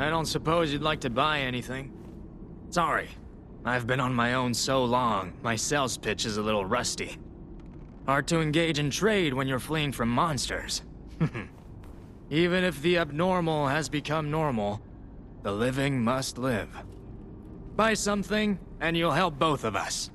I don't suppose you'd like to buy anything? Sorry. I've been on my own so long, my sales pitch is a little rusty. Hard to engage in trade when you're fleeing from monsters. Even if the abnormal has become normal, the living must live. Buy something, and you'll help both of us.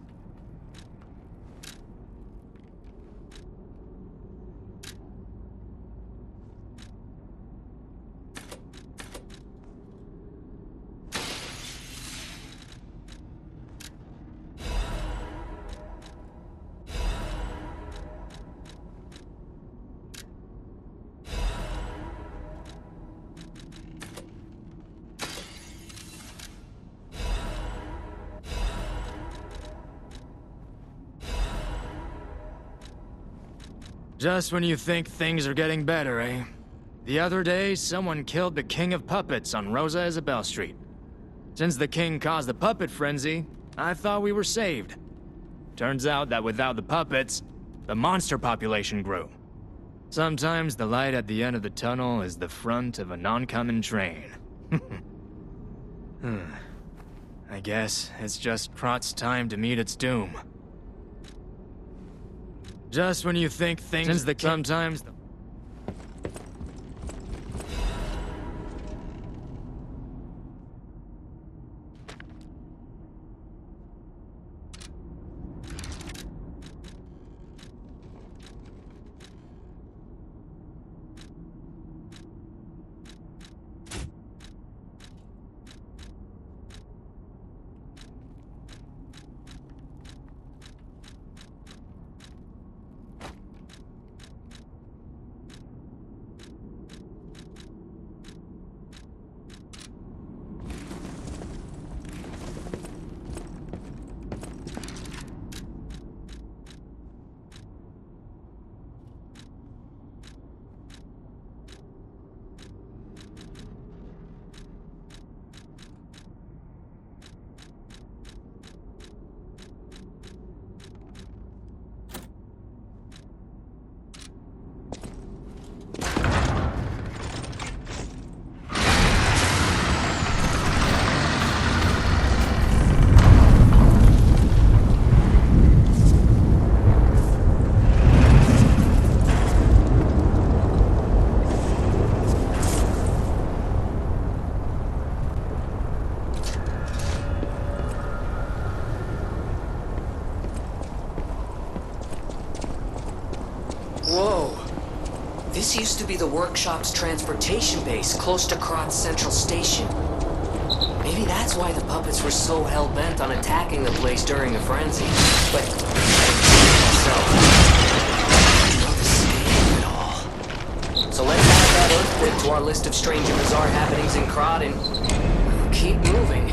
Just when you think things are getting better, eh? The other day, someone killed the King of Puppets on Rosa Isabel Street. Since the king caused the puppet frenzy, I thought we were saved. Turns out that without the puppets, the monster population grew. Sometimes the light at the end of the tunnel is the front of an oncoming train. I guess it's just Krat's time to meet its doom. Just when you think things sometimes... This used to be the workshop's transportation base, close to Krat's central station. Maybe that's why the puppets were so hell-bent on attacking the place during the frenzy. But... so... not the scale of it all. So let's add that earthquake to our list of strange and bizarre happenings in Krat and... keep moving.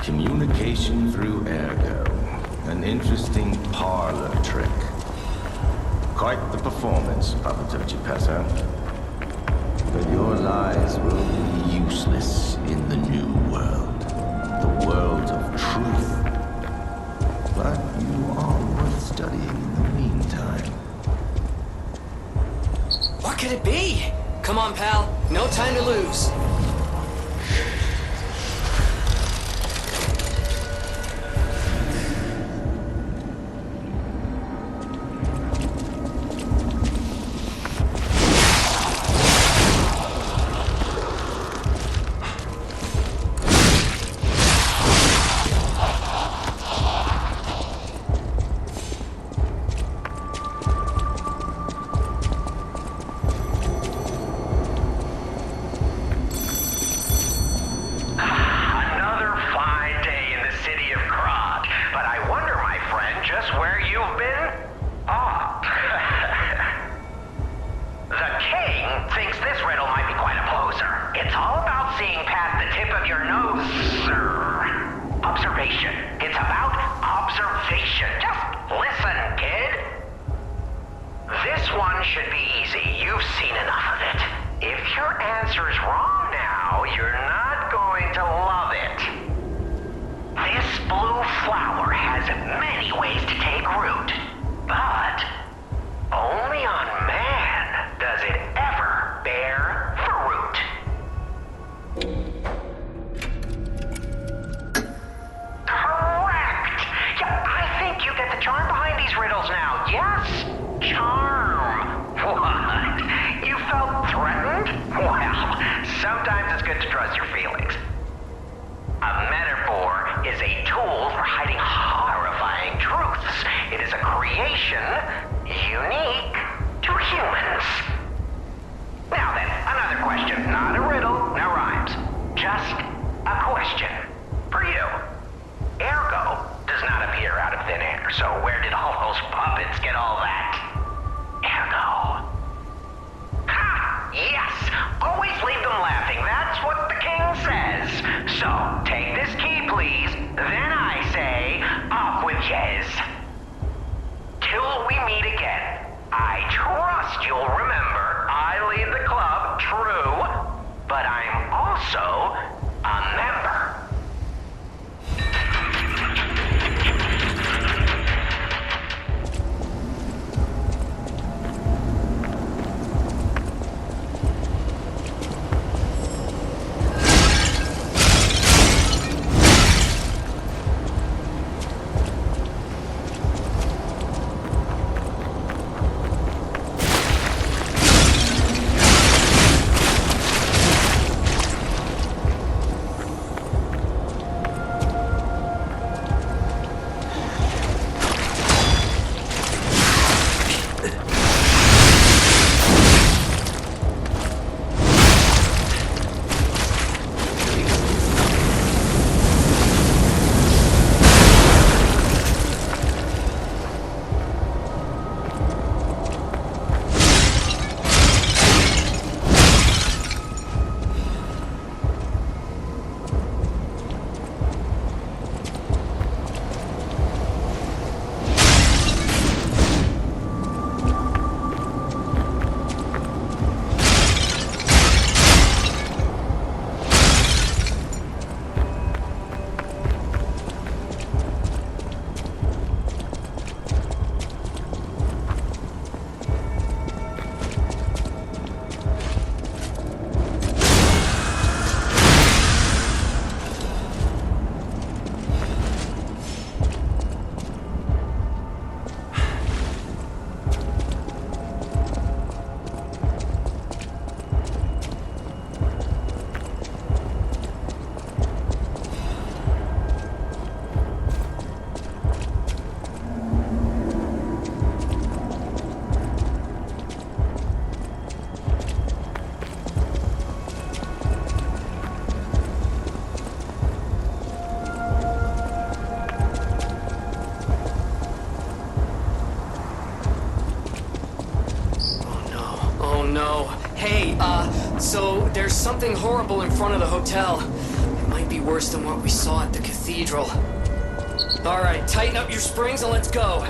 Communication through ergo. An interesting parlor trick. Quite the performance, puppet of Gepeto. But your lies will be useless in the new world. The world of truth. But you are worth studying in the meantime. What could it be? Come on, pal. No time to lose. So there's something horrible in front of the hotel. It might be worse than what we saw at the cathedral. Alright, tighten up your springs and let's go.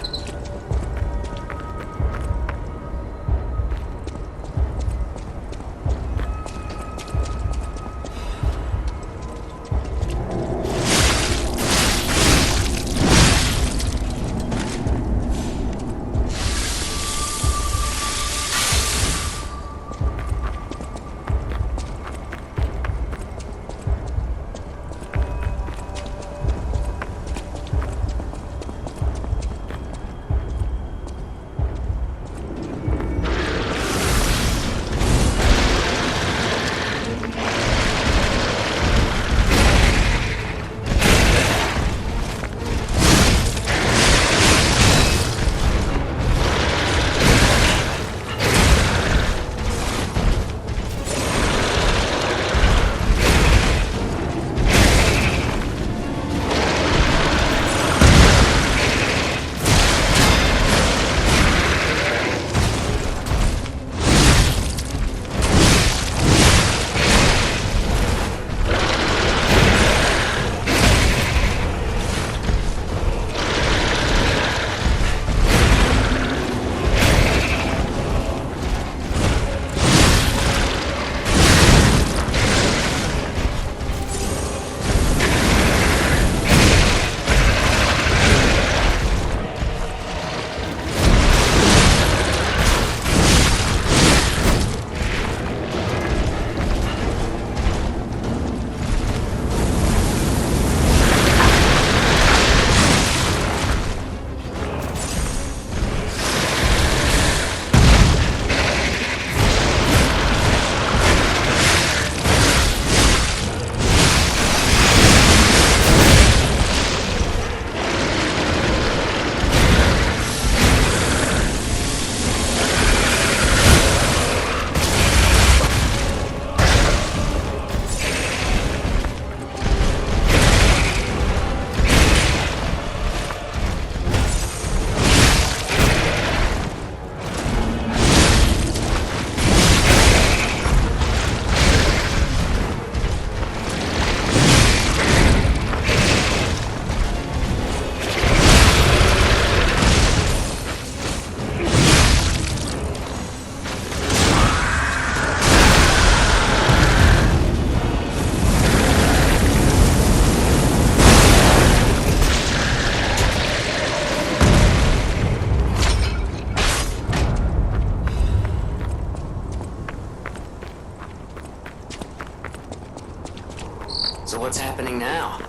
So what's happening now?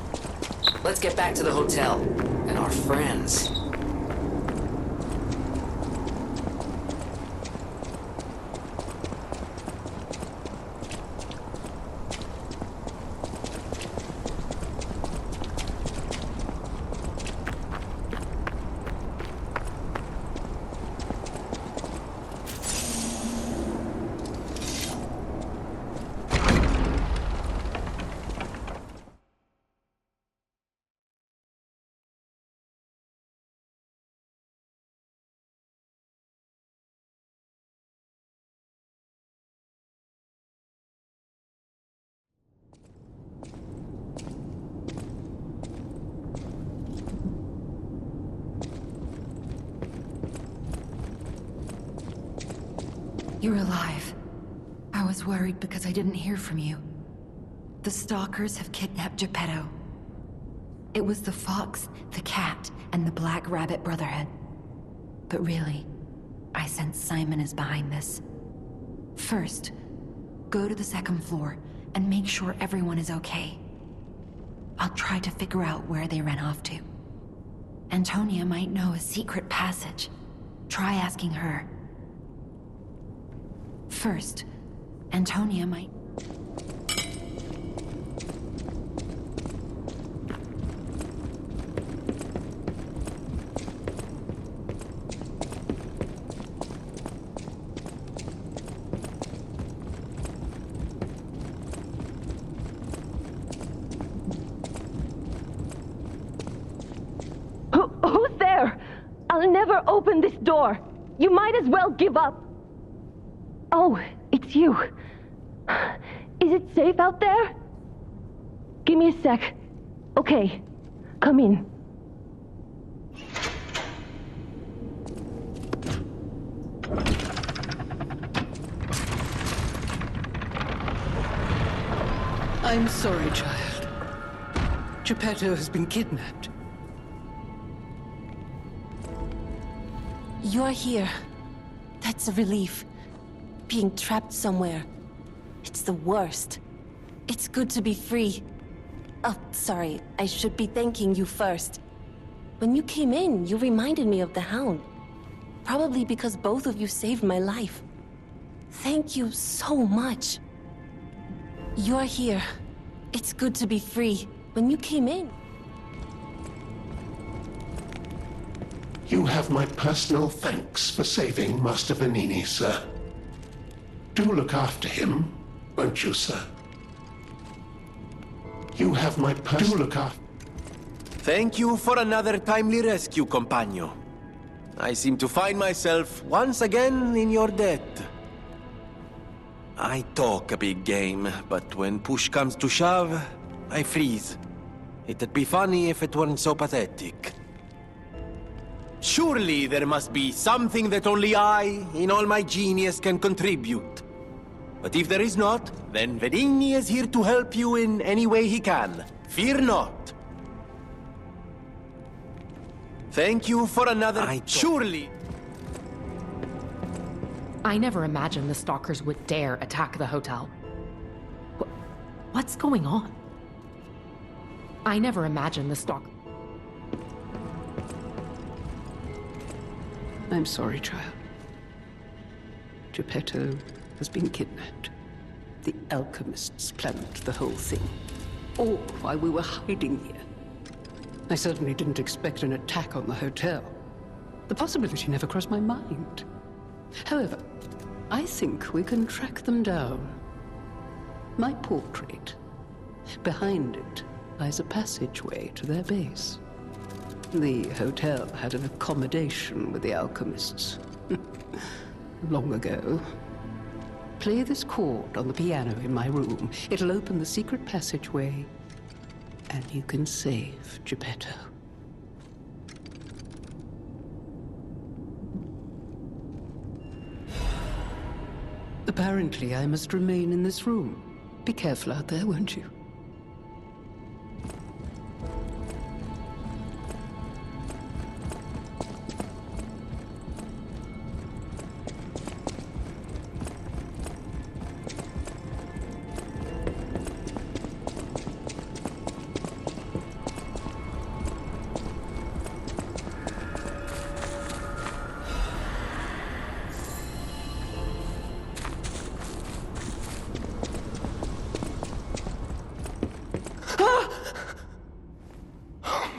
Let's get back to the hotel and our friends. You're alive. I was worried because I didn't hear from you. The stalkers have kidnapped Gepeto. It was the Fox, the Cat, and the Black Rabbit Brotherhood. But really, I sense Simon is behind this. First, go to the second floor and make sure everyone is okay. I'll try to figure out where they ran off to. Antonia might know a secret passage. Try asking her. First, Antonia might... Who's there? I'll never open this door. You might as well give up. Oh, it's you. Is it safe out there? Give me a sec. Okay, come in. I'm sorry, child. Gepeto has been kidnapped. You're here. That's a relief. Being trapped somewhere. It's the worst. It's good to be free. Oh, sorry. I should be thanking you first. When you came in, you reminded me of the Hound. Probably because both of you saved my life. Thank you so much. You're here. It's good to be free. When you came in... You have my personal thanks for saving Master Vanini, sir. Do look after him, won't you, sir? You have my personal... Do look after... Thank you for another timely rescue, compagno. I seem to find myself once again in your debt. I talk a big game, but when push comes to shove, I freeze. It'd be funny if it weren't so pathetic. Surely there must be something that only I, in all my genius, can contribute. But if there is not, then Vanini is here to help you in any way he can. Fear not. Thank you for another... Surely... I never imagined the stalkers would dare attack the hotel. What's going on? I never imagined the stalk... I'm sorry, child. Gepeto has been kidnapped. The alchemists planned the whole thing. All while we were hiding here. I certainly didn't expect an attack on the hotel. The possibility never crossed my mind. However, I think we can track them down. My portrait. Behind it lies a passageway to their base. The hotel had an accommodation with the alchemists. Long ago. Play this chord on the piano in my room. It'll open the secret passageway, and you can save Gepeto. Apparently, I must remain in this room. Be careful out there, won't you?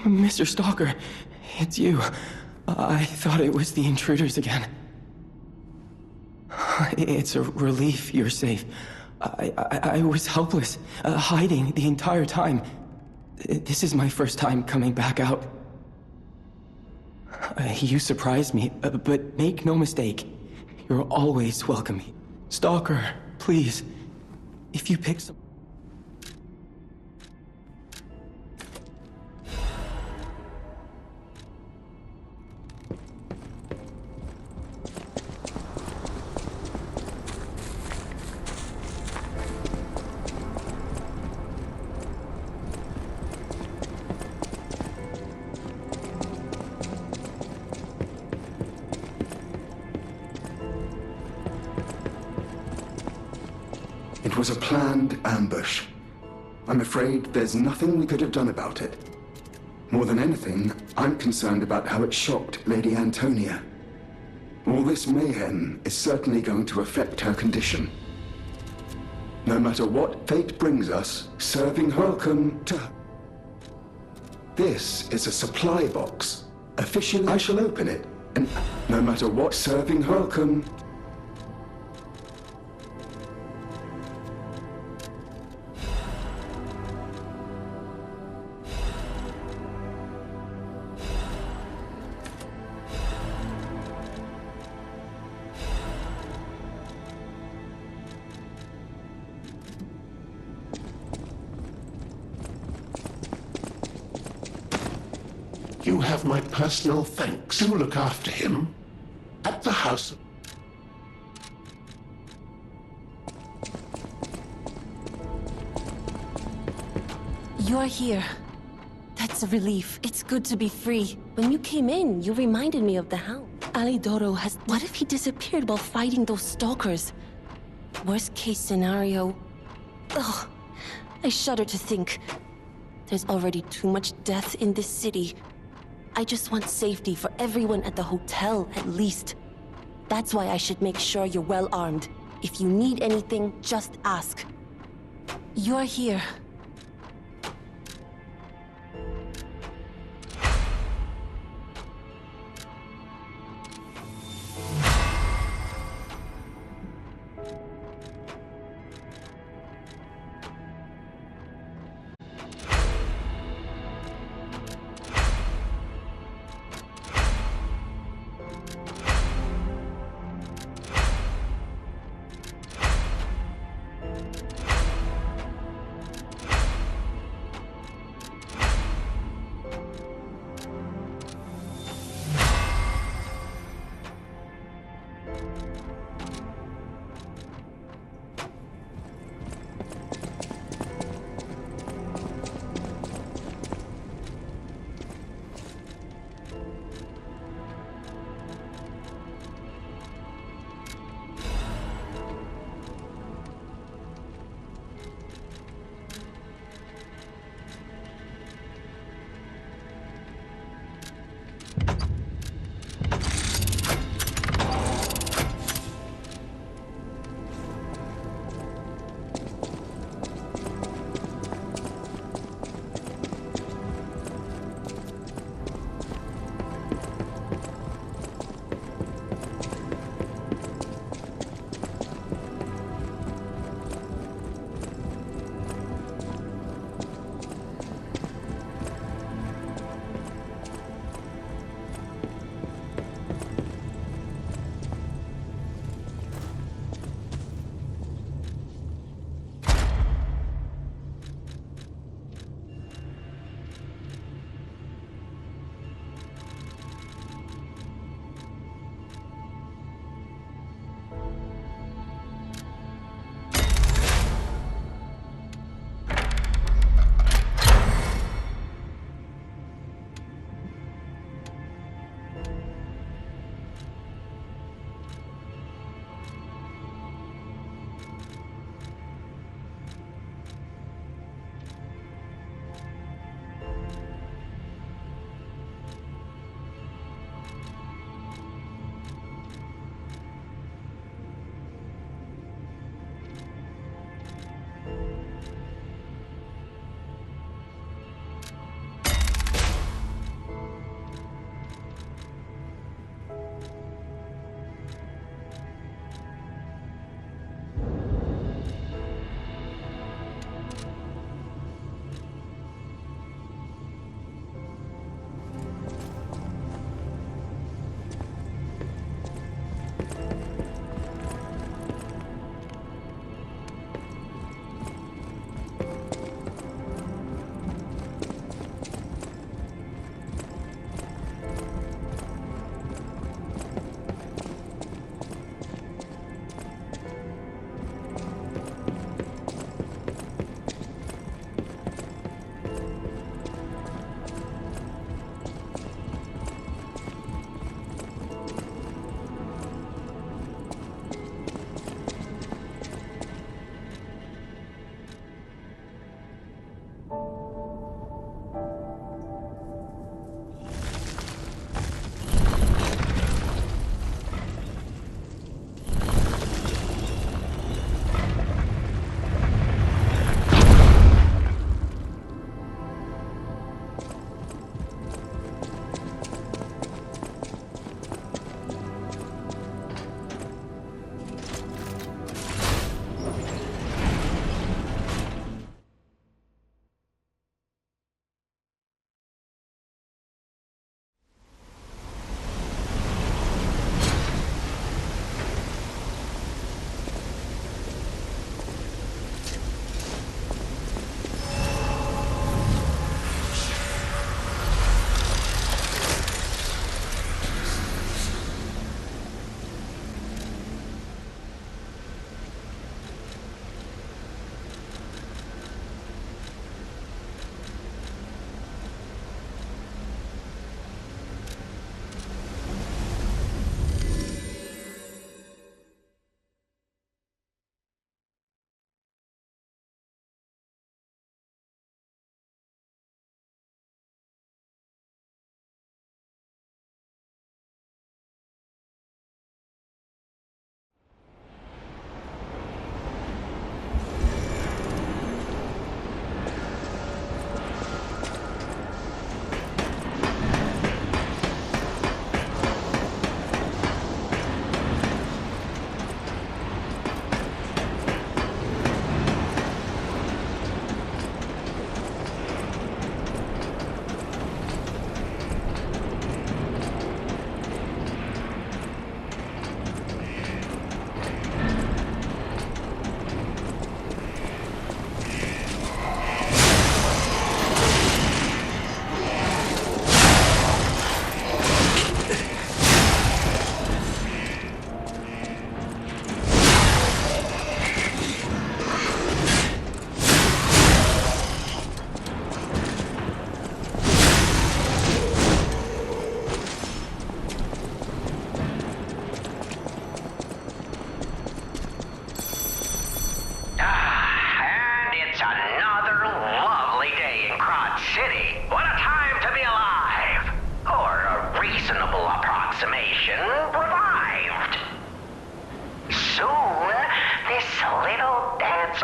Mr. Stalker, it's you. I thought it was the intruders again. It's a relief you're safe. I was helpless, hiding the entire time. This is my first time coming back out. You surprised me, but make no mistake, you're always welcome. Stalker, please, if you pick some... It was a planned ambush. I'm afraid there's nothing we could have done about it. More than anything, I'm concerned about how it shocked Lady Antonia. All this mayhem is certainly going to affect her condition. No matter what fate brings us, serving her welcome to her. This is a supply box. Officially, I shall open it, and no matter what, serving her welcome. You have my personal thanks. Do look after him. At the house. You're here. That's a relief. It's good to be free. When you came in, you reminded me of the hound. Alidoro has... What if he disappeared while fighting those stalkers? Worst case scenario... Ugh. I shudder to think. There's already too much death in this city. I just want safety for everyone at the hotel, at least. That's why I should make sure you're well armed. If you need anything, just ask. You're here.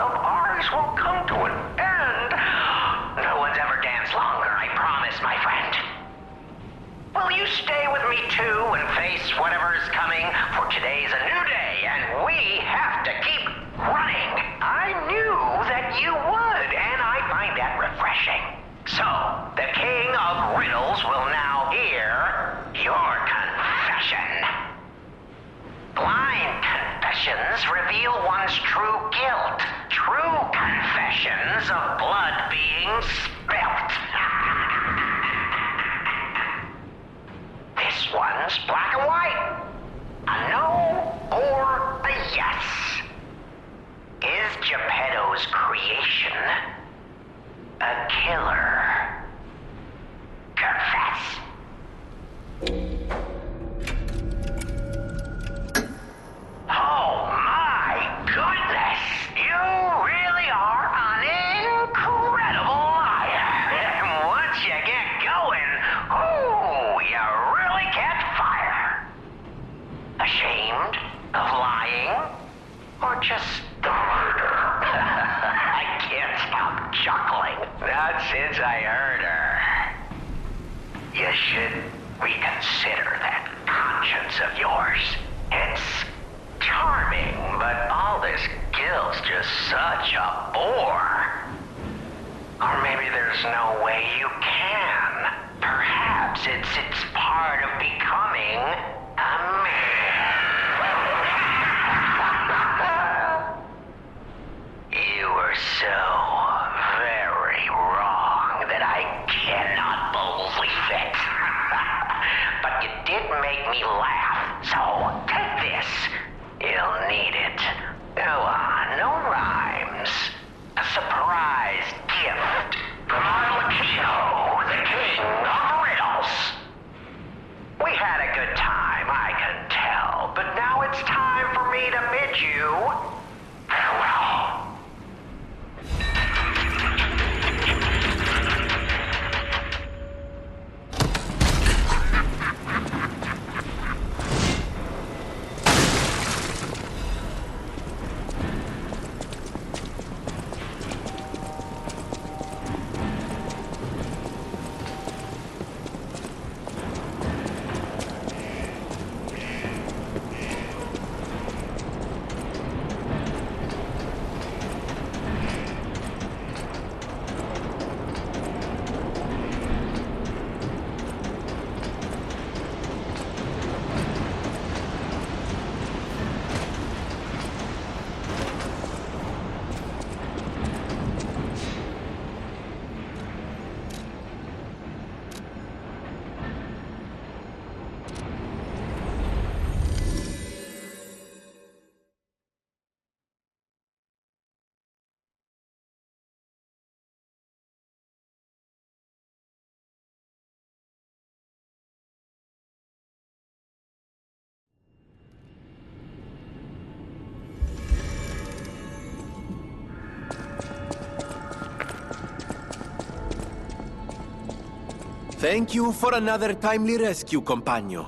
of ours will come to an end. No one's ever danced longer, I promise, my friend. Will you stay with me too and face whatever is coming? For today's a new day, and we have to keep running. I knew that you would, and I find that refreshing. So, the King of Riddles will now hear your confession. Blind confessions reveal one's true guilt. True confessions of blood being spilt. This one's black and white. A no or a yes. Is Gepeto's creation a killer? Confess. Oh my goodness! You really are an incredible liar. And once you get going, ooh, you really can't fire. Ashamed of lying? Or just the murder? I can't stop chuckling. Not since I heard her. You should reconsider that conscience of yours. It's charming, but all this guilt's just such a bore. Or maybe there's no way you can. Perhaps it's part of becoming a man. You were so very wrong that I cannot believe it. But you did make me laugh, so take this. You'll need it. Go on, no rhymes. A surprise gift from Atacado, the King of Riddles. We had a good time, I can tell, but now it's time for me to bid you farewell. Thank you for another timely rescue, compagno.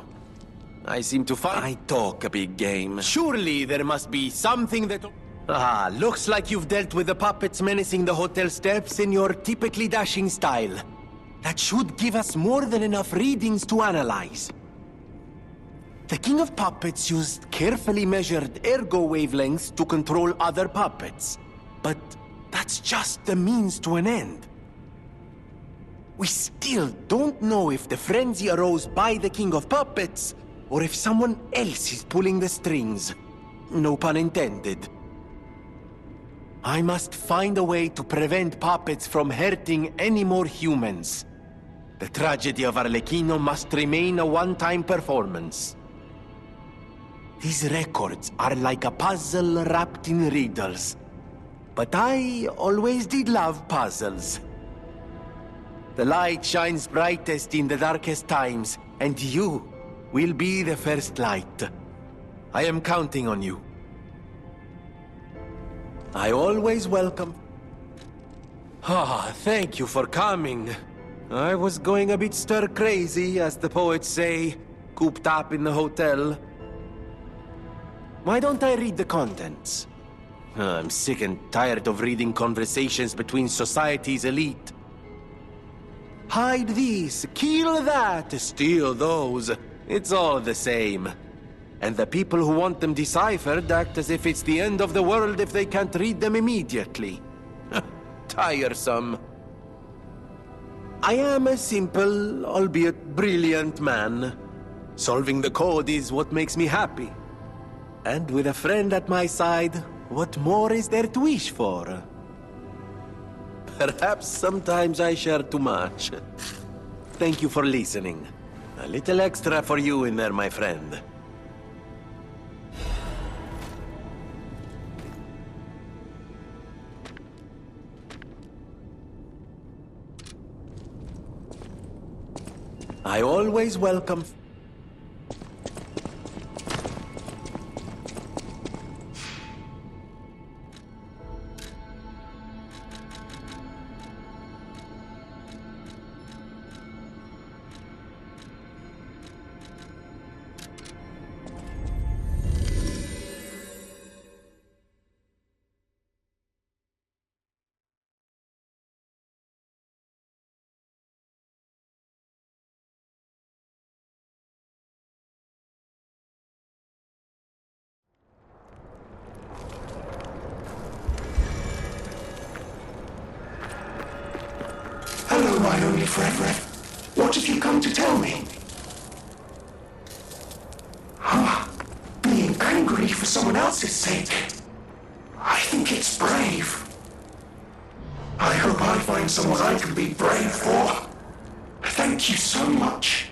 I seem to find I talk a big game. Surely there must be something that... Ah, looks like you've dealt with the puppets menacing the hotel steps in your typically dashing style. That should give us more than enough readings to analyze. The King of Puppets used carefully measured ergo wavelengths to control other puppets. But that's just the means to an end. We still don't know if the frenzy arose by the King of Puppets, or if someone else is pulling the strings. No pun intended. I must find a way to prevent puppets from hurting any more humans. The tragedy of Arlecchino must remain a one-time performance. These records are like a puzzle wrapped in riddles. But I always did love puzzles. The light shines brightest in the darkest times, and you will be the first light. I am counting on you. I always welcome... Ah, thank you for coming. I was going a bit stir-crazy, as the poets say, cooped up in the hotel. Why don't I read the contents? I'm sick and tired of reading conversations between society's elite. Hide this, kill that, steal those. It's all the same. And the people who want them deciphered act as if it's the end of the world if they can't read them immediately. Tiresome. I am a simple, albeit brilliant man. Solving the code is what makes me happy. And with a friend at my side, what more is there to wish for? Perhaps sometimes I share too much. Thank you for listening. A little extra for you in there, my friend. I always welcome... Hello, my only friend. What have you come to tell me? Being angry for someone else's sake. I think it's brave. I hope I find someone I can be brave for. Thank you so much.